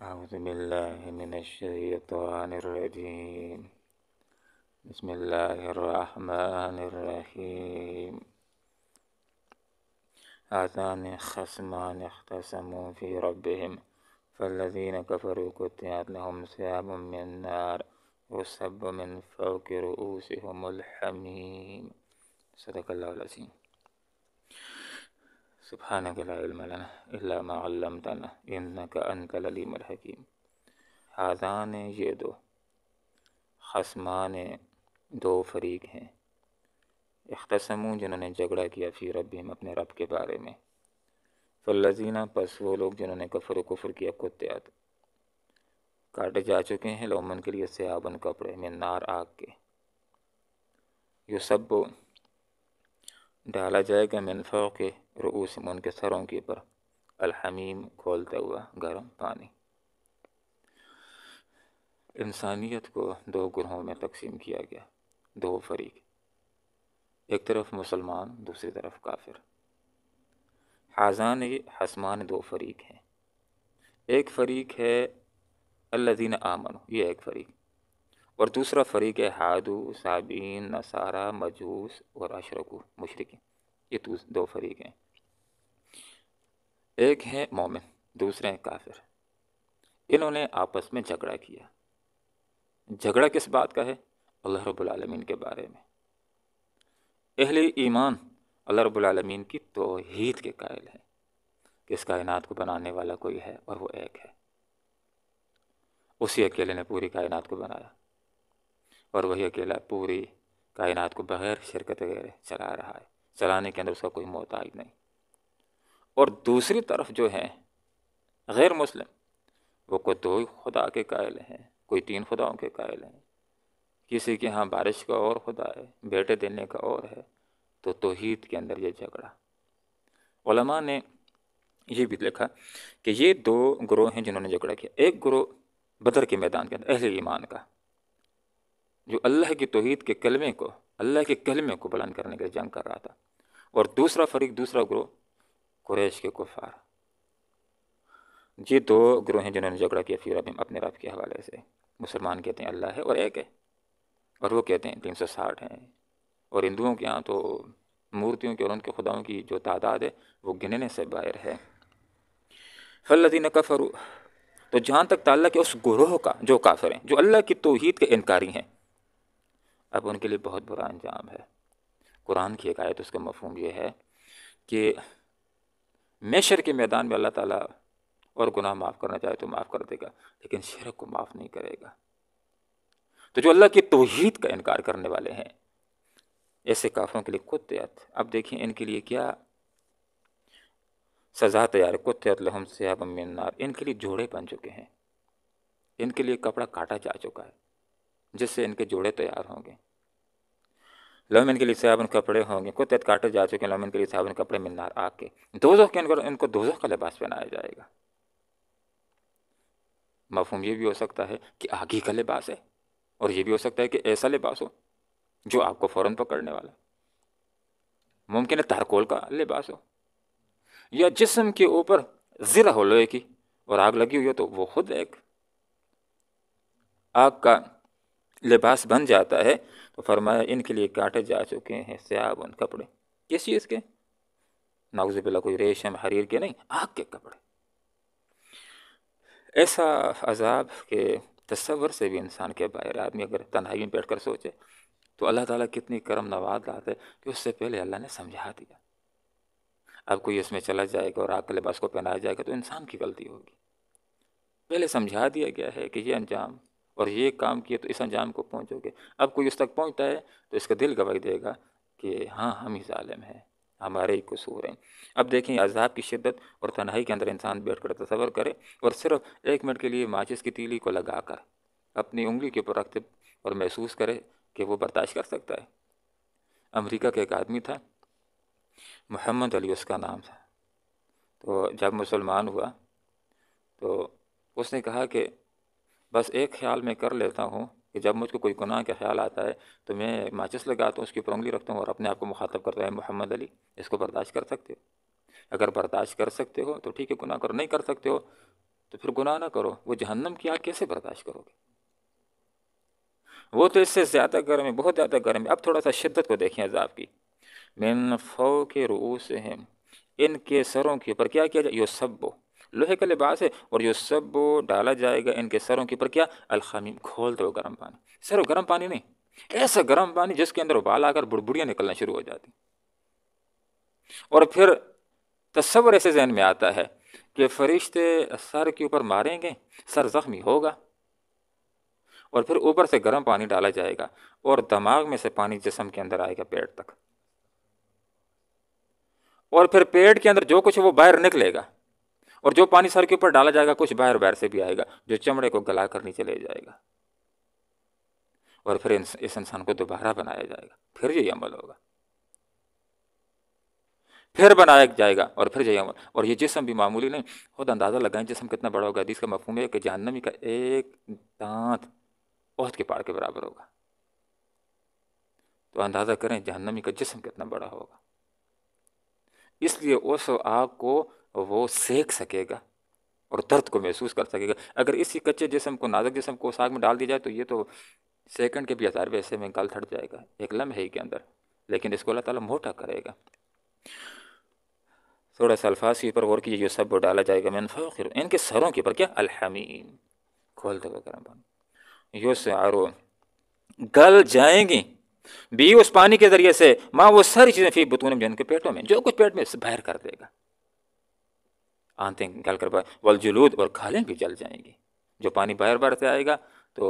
أعوذ بالله من الشيطان الرجيم. بسم الله الرحمن الرحيم. هذان خصمان اختصموا في ربهم فالذين كفروا قطعت لهم ثياب من نار يصب من فوق رؤوسهم الحميم. صدق الله العظيم. سبحانك لا علم لنا إلا ما علمتنا إنك أنت العليم الحكيم. ہاذان یہ دو، خصمان دو فریق ہیں، اختصموا جنہوں نے جھگڑا کیا فی ربہم اپنے رب کے بارے میں، فالذین پس وہ لوگ جنہوں نے کفر کیا قطعت کاٹے جا چکے ہیں لومن کے لیے ثیابن کپڑے من نار آگ کے، یصب ڈالا جائے گا من فوق رؤوسہم ان کے سروں کے پر الحمیم کھولتا ہوا گرم پانی۔ انسانیت کو دو گروہوں میں تقسیم کیا گیا، دو فریق، ایک طرف مسلمان دوسری طرف کافر۔ ہاذان خصمان دو فریق ہیں، ایک فریق ہے الذین آمنوا، یہ ایک فریق، اور دوسرا فریق ہے ہادو صابین نصارہ مجوس اور اشرکو مشرکین، یہ دو فریق ہیں، ایک ہے مومن دوسرے ہیں کافر۔ انہوں نے آپس میں جھگڑا کیا، جھگڑا کس بات کا ہے؟ اللہ رب العالمین کے بارے میں۔ اہل ایمان اللہ رب العالمین کی توحید کے قائل ہیں کہ اس کائنات کو بنانے والا کوئی ہے اور وہ ایک ہے، اسی اکیلے نے پوری کائنات کو بنایا اور وہی اکیلا پوری کائنات کو بغیر شرکت وغیرہ چلا رہا ہے، چلانے کے اندر اس کا کوئی محتاج نہیں۔ اور دوسری طرف جو ہے غیر مسلم، وہ کوئی دو خدا کے قائل ہیں، کوئی تین خداؤں کے قائل ہیں، کسی کے ہاں بارش کا اور خدا ہے، بیٹے دینے کا اور ہے، تو توحید کے اندر یہ جھگڑا۔ علماء نے یہ بھی لکھا کہ یہ دو گروہ ہیں جنہوں نے جھگڑا کیا، ایک گروہ بدر کے میدان کے اندر اہل ایمان کا جو اللہ کی توحید کے کلمے کو، اللہ کے کلمے کو بلند کرنے کے لیے جنگ کر رہا تھا، اور دوسرا فریق دوسرا گروہ قریش کے کفار۔ یہ دو گروہ ہیں جنہوں نے جھگڑا کیا فی ربہم اپنے رب کے حوالے سے۔ مسلمان کہتے ہیں اللہ ہے اور ایک ہے، اور وہ کہتے ہیں 360 ہیں، اور ہندوؤں کے ہاں تو مورتیوں کی اور ان کے خداؤں کی جو تعداد ہے وہ گننے سے باہر ہے۔ فالذین کفروا، تو جہاں تک تعلق ہے اس گروہ کا جو کافر ہیں، جو اللہ کی توحید کے انکاری ہیں، اب ان کے لیے بہت برا انجام ہے۔ قرآن کی ایک آیت، اس کا مفہوم یہ ہے کہ محشر کے میدان میں اللہ تعالیٰ اور گناہ معاف کرنا چاہے تو معاف کر دے گا، لیکن شرک کو معاف نہیں کرے گا۔ تو جو اللہ کی توحید کا انکار کرنے والے ہیں، ایسے کافروں کے لیے قطعت، اب دیکھیں ان کے لیے کیا سزا تیار ہے۔ قطعت لہم ثیاب من نار، ان کے لیے جوڑے بن چکے ہیں، ان کے لیے کپڑا کاٹا جا چکا ہے جس سے ان کے جوڑے تیار ہوں گے۔ لہم ان کے لیے ثیاب کپڑے ہوں گے، قطعت کاٹے جا چکے ہیں، لہم ان کے لیے ثیاب کپڑے من نار آگ کے، دوزخ کے ان کو دوزخ کا لباس پہنایا جائے گا۔ مفہوم یہ بھی ہو سکتا ہے کہ آگ ہی کا لباس ہے، اور یہ بھی ہو سکتا ہے کہ ایسا لباس ہو جو آپ کو فوراً پکڑنے والا، ممکن ہے تارکول کا لباس ہو، یا جسم کے اوپر زرہ ہو لوہے کی اور آگ لگی ہوئی ہو تو وہ خود ایک آگ کا لباس بن جاتا ہے۔ تو فرمایا ان کے لیے کاٹے جا چکے ہیں ثیاب کپڑے، کس چیز کے؟ نعوذ باللہ کوئی ریشم حریر کے نہیں، آگ کے کپڑے۔ ایسا عذاب کے تصور سے بھی انسان کے باہر، آدمی اگر تنہائی میں بیٹھ کر سوچے تو اللہ تعالیٰ کتنی کرم نواز لاتا ہے کہ اس سے پہلے اللہ نے سمجھا دیا۔ اب کوئی اس میں چلا جائے گا اور آگ کے لباس کو پہنایا جائے گا تو انسان کی غلطی ہوگی، پہلے سمجھا دیا گیا ہے کہ یہ انجام اور یہ کام کیے تو اس انجام کو پہنچو گے۔ اب کوئی اس تک پہنچتا ہے تو اس کا دل گواہی دے گا کہ ہاں ہم ہی ظالم ہیں، ہمارے ہی قصور ہیں۔ اب دیکھیں عذاب کی شدت، اور تنہائی کے اندر انسان بیٹھ کر تصور کرے اور صرف 1 منٹ کے لیے ماچس کی تیلی کو لگا کر اپنی انگلی کے اوپر رکھتے اور محسوس کرے کہ وہ برداشت کر سکتا ہے۔ امریکہ کا ایک آدمی تھا، محمد علی اس کا نام تھا، تو جب مسلمان ہوا تو اس نے کہا کہ بس ایک خیال میں کر لیتا ہوں کہ جب مجھ کو کوئی گناہ کا خیال آتا ہے تو میں ماچس لگاتا ہوں، اس کی اوپر انگلی رکھتا ہوں اور اپنے آپ کو مخاطب کرتا ہے محمد علی، اس کو برداشت کر سکتے ہو؟ اگر برداشت کر سکتے ہو تو ٹھیک ہے گناہ کرو، نہیں کر سکتے ہو تو پھر گناہ نہ کرو، وہ جہنم کی آگ کیسے برداشت کرو گے؟ وہ تو اس سے زیادہ گرم ہے، بہت زیادہ گرم ہے۔ اب تھوڑا سا شدت کو دیکھیں عذاب کی۔ من فوق رؤوسہم، ان کے سروں کے اوپر کیا کیا جائے؟ یصب، لوہے کا لباس ہے، اور یصب ڈالا جائے گا ان کے سروں کے اوپر کیا؟ الحمیم، کھولتے ہوئے گرم پانی۔ صرف گرم پانی نہیں، ایسا گرم پانی جس کے اندر ابال آ کر بڑبڑیاں نکلنا شروع ہو جاتی۔ اور پھر تصور ایسے ذہن میں آتا ہے کہ فرشتے سر کے اوپر ماریں گے، سر زخمی ہوگا، اور پھر اوپر سے گرم پانی ڈالا جائے گا، اور دماغ میں سے پانی جسم کے اندر آئے گا پیٹ تک، اور پھر پیٹ کے اندر جو کچھ ہے وہ باہر نکلے گا، اور جو پانی سر کے اوپر ڈالا جائے گا کچھ باہر سے بھی آئے گا جو چمڑے کو گلا کر نیچے لے جائے گا، اور پھر اس انسان کو دوبارہ بنایا جائے گا، پھر یہی عمل ہوگا، پھر بنایا جائے گا، اور پھر یہی عمل۔ اور یہ جسم بھی معمولی نہیں، خود اندازہ لگائیں جسم کتنا بڑا ہوگا۔ حدیث کا مفہوم ہے کہ جہنمی کا ایک دانت احد کے پہاڑ کے برابر ہوگا، تو اندازہ کریں جہنمی کا جسم کتنا بڑا ہوگا۔ اس لیے اس آگ کو وہ سیک سکے گا اور درد کو محسوس کر سکے گا۔ اگر اسی کچے جسم کو، نازک جسم کو اس آگ میں ڈال دیا جائے تو یہ تو سیکنڈ کے بھی 1000 حصے میں گل تھٹ جائے گا، ایک لمحے ہی کے اندر، لیکن اس کو اللہ تعالیٰ موٹا کرے گا۔ تھوڑا سا الفاظ کے اوپر غور کیجیے، یہ سب ڈالا جائے گا من فوق، ان کے سروں کے اوپر کیا؟ الحمیم، کھولتے ہوئے گرم پانی، یسعرو، گل جائیں گی بھی اس پانی کے ذریعے سے، ماں وہ ساری چیزیں فی بطونہم، جو ان کے پیٹوں میں، جو کچھ پیٹ میں باہر کر دے گا، آنتیں گل کر، والجلود، اور کھالیں بھی جل جائیں گی۔ جو پانی باہر سے آئے گا تو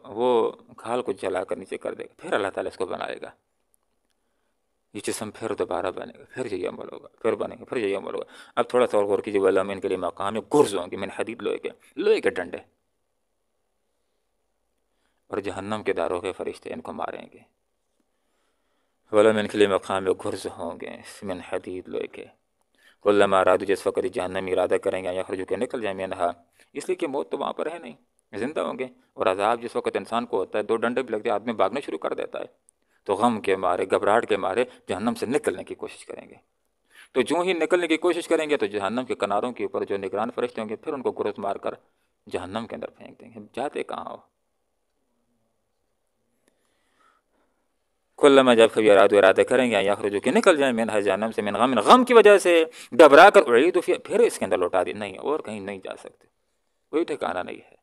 وہ کھال کو جلا کر نیچے کر دے گا، پھر اللہ تعالیٰ اس کو بنائے گا، یہ جسم پھر دوبارہ بنے گا، پھر یہی عمل ہوگا، پھر بنے گا، پھر یہی عمل ہوگا۔ اب تھوڑا سا اور غور کیجیے، وَلَهُمْ ان کے لیے مقام ہے، گرز ہوں گے من حدید، لوہے کے ڈنڈے، اور جہنم کے داروغے فرشتے ان کو ماریں گے۔ وَلَهُمْ ان کے لیے مقام ہے، گرز ہوں گے من حدید، لوہے کے، کلما ارادوا، جس وقت جہنم ارادہ کریں گے، یخرجوا، کہ نکل جائیں منہا، اس لیے کہ موت تو وہاں پر ہے نہیں، زندہ ہوں گے، اور عذاب جس وقت انسان کو ہوتا ہے، 2 ڈنڈے بھی لگتے ہیں، آدمی بھاگنا شروع کر دیتا ہے، تو غم کے مارے، گھبراہٹ کے مارے جہنم سے نکلنے کی کوشش کریں گے، تو جو ہی نکلنے کی کوشش کریں گے تو جہنم کے کناروں کے اوپر جو نگران فرشتے ہوں گے پھر ان کو گرز مار کر جہنم کے اندر پھینک دیں گے۔ جاتے کہاں ہو؟ کلما، جب کبھی ارادہ کریں گے، یخرجوا، کہ نکل جائیں منہا، جہنم سے، من غم، غم کی وجہ سے گھبرا کر، اعیدوا فیہا، پھر اس کے اندر لوٹا دی، نہیں اور کہیں نہیں جا سکتے، کوئی ٹھکانہ نہیں ہے،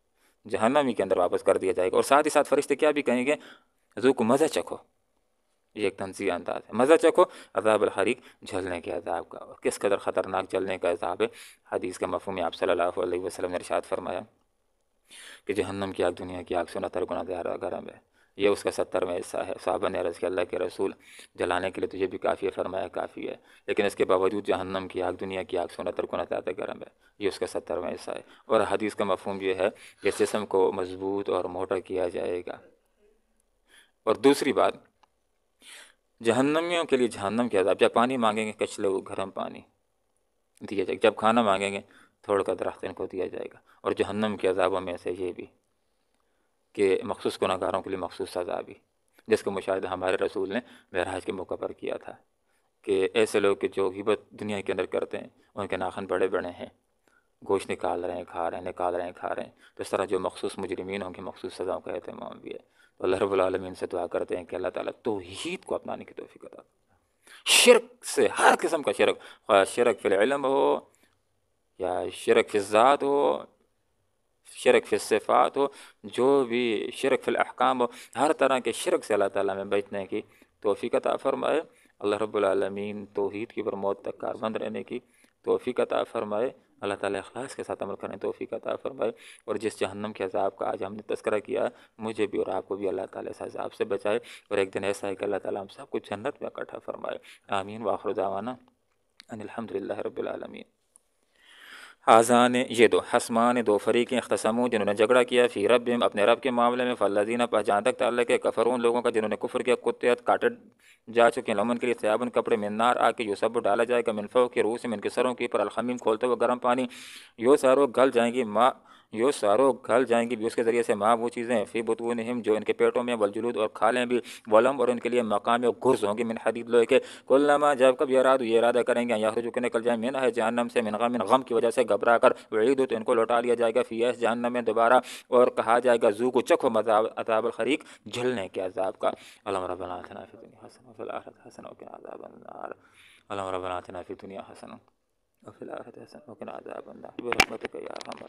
جہنم ہی کے اندر واپس کر دیا جائے گا۔ اور ساتھ ہی ساتھ فرشتے کیا بھی کہیں گے؟ ذوقوا، مزہ چکھو، یہ ایک تنزیہ انداز ہے، مزہ چکھو عذاب الحریق، جلنے کے عذاب کا، اور کس قدر خطرناک جلنے کا عذاب ہے۔ حدیث کا مفہوم ہے، آپ صلی اللہ علیہ وسلم نے ارشاد فرمایا کہ جہنم کی آگ دنیا کی آگ سے 69 گنا زیادہ گرم ہے، یہ اس کا 70واں حصہ ہے۔ صحابہ نے عرض کیا، اللہ کے رسول، جلانے کے لیے تو یہ بھی کافی ہے، فرمایا کافی ہے، لیکن اس کے باوجود جہنم کی آگ دنیا کی آگ سے 69 گنا زیادہ گرم ہے، یہ اس کا 70واں حصہ ہے۔ اور حدیث کا مفہوم یہ ہے کہ جسم کو مضبوط اور موٹا کیا جائے گا۔ اور دوسری بات، جہنمیوں کے لیے جہنم کے عذاب، جب پانی مانگیں گے کچلے وہ گرم پانی دیا جائے گا، جب کھانا مانگیں گے تھوڑ کا درخت ان کو دیا جائے گا۔ اور جہنم کے عذابوں میں سے یہ بھی کہ مخصوص گناہ گاروں کے لیے مخصوص سزا بھی، جس کا مشاہدہ ہمارے رسول نے معراج کے موقع پر کیا تھا، کہ ایسے لوگ کہ جو غیبت دنیا کے اندر کرتے ہیں ان کے ناخن بڑے بڑے ہیں، گوشت نکال رہے ہیں کھا رہے ہیں، نکال رہے ہیں کھا رہے ہیں، تو اس طرح جو مخصوص مجرمین ہوں گے مخصوص سزاؤں کا اہتمام بھی ہے۔ تو اللہ رب العالمین سے دعا کرتے ہیں کہ اللہ تعالیٰ توحید کو اپنانے کی توفیق عطا کرے، شرک سے، ہر قسم کا شرک، خواہ شرک فی العلم ہو یا شرک فی الذات ہو، شرک فی الصفات ہو، جو بھی شرک فی الاحکام ہو، ہر طرح کے شرک سے اللہ تعالیٰ میں بچنے کی توفیق عطا فرمائے۔ اللہ رب العالمین توحید کی پر موت تک کاربند رہنے کی توفیق عطا فرمائے۔ اللہ تعالیٰ اخلاص کے ساتھ عمل کرنے توفیق عطا فرمائے، اور جس جہنم کے عذاب کا آج ہم نے تذکرہ کیا، مجھے بھی اور آپ کو بھی اللہ تعالیٰ اس عذاب سے بچائے، اور ایک دن ایسا ہے کہ اللہ تعالیٰ ہم سب کو جنت میں اکٹھا فرمائے۔ آمین، وآخر دعوانا ان الحمدللہ رب العالمین۔ آذان، یہ دو حسمان، 2 فریقیں، اختصموا، جنہوں نے جھگڑا کیا، فی ربہم، اپنے رب کے معاملے میں، فالذین، پس جہاں تک تعلق ہے، کفروا، ان لوگوں کا جنہوں نے کفر کیا، قطعت، کاٹے جا چکے ہیں، لهم ان کے لیے ثیابن، کپڑے، من نار، آگ کے، یصب، ڈالا جائے گا، من فوق رؤوسہم، ان کے سروں کے اوپر، الحمیم، کھولتے ہوئے گرم پانی، یسعروا، گل جائیں گی، یہ ساروں گھل جائیں گی بھی اس کے ذریعے سے ماں وہ چیزیں فی بطونہم جو ان کے پیٹوں میں، والجلود اور کھالیں بھی، ولم اور ان کے لیے مقام اور گرز ہوں گی، من حدید لوہے کے، کلما جب کب ارادو یہ ارادہ کریں گے یخرجوا کہ نکل جائیں، منہ جہنم سے، من غم کی وجہ سے گھبرا کر، وعیدوا تو ان کو لوٹا لیا جائے گا، فی اس جہنم میں دوبارہ، اور کہا جائے گا ذوقوا چکھو عذاب الحریق، جلنے کے عذاب کا۔ اللہم ربنا آتنا فی الدنیا حسنہ وفی الآخرۃ حسنہ وقنا عذاب النار۔ اللہم ربنا آتنا فی الدنیا حسنہ وفی الآخرۃ حسنہ وقنا عذاب النار برحمتک یا ارحم